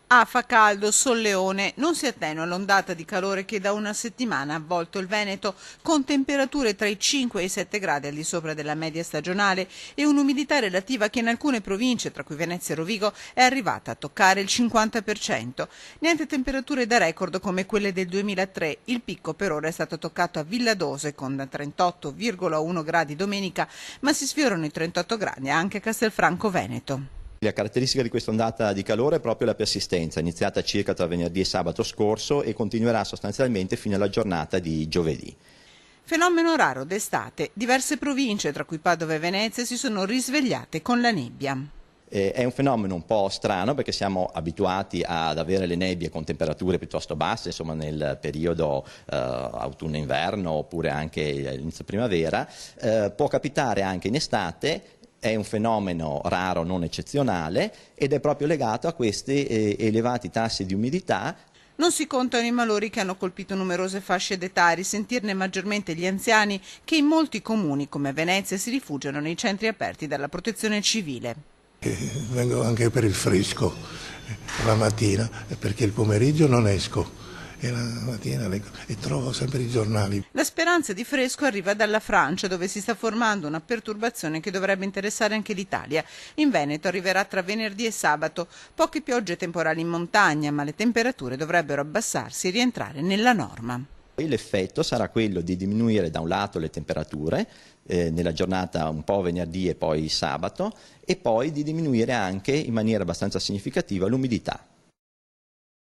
Fa caldo, solleone, non si attenua l'ondata di calore che da una settimana ha avvolto il Veneto, con temperature tra i 5 e i 7 gradi al di sopra della media stagionale e un'umidità relativa che in alcune province, tra cui Venezia e Rovigo, è arrivata a toccare il 50%. Niente temperature da record come quelle del 2003, il picco per ora è stato toccato a Villadose con 38,1 gradi domenica, ma si sfiorano i 38 gradi anche a Castelfranco Veneto. La caratteristica di questa ondata di calore è proprio la persistenza, iniziata circa tra venerdì e sabato scorso e continuerà sostanzialmente fino alla giornata di giovedì. Fenomeno raro d'estate. Diverse province, tra cui Padova e Venezia, si sono risvegliate con la nebbia. È un fenomeno un po' strano perché siamo abituati ad avere le nebbie con temperature piuttosto basse, insomma nel periodo autunno-inverno oppure anche inizio primavera. Può capitare anche in estate. È un fenomeno raro, non eccezionale, ed è proprio legato a questi elevati tassi di umidità. Non si contano i malori che hanno colpito numerose fasce d'età, a risentirne maggiormente gli anziani che in molti comuni come Venezia si rifugiano nei centri aperti dalla protezione civile. Vengo anche per il fresco la mattina perché il pomeriggio non esco. E la mattina leggo e trovo sempre i giornali. La speranza di fresco arriva dalla Francia, dove si sta formando una perturbazione che dovrebbe interessare anche l'Italia. In Veneto arriverà tra venerdì e sabato. Poche piogge temporali in montagna, ma le temperature dovrebbero abbassarsi e rientrare nella norma. L'effetto sarà quello di diminuire da un lato le temperature nella giornata un po' venerdì e poi sabato, e poi di diminuire anche in maniera abbastanza significativa l'umidità.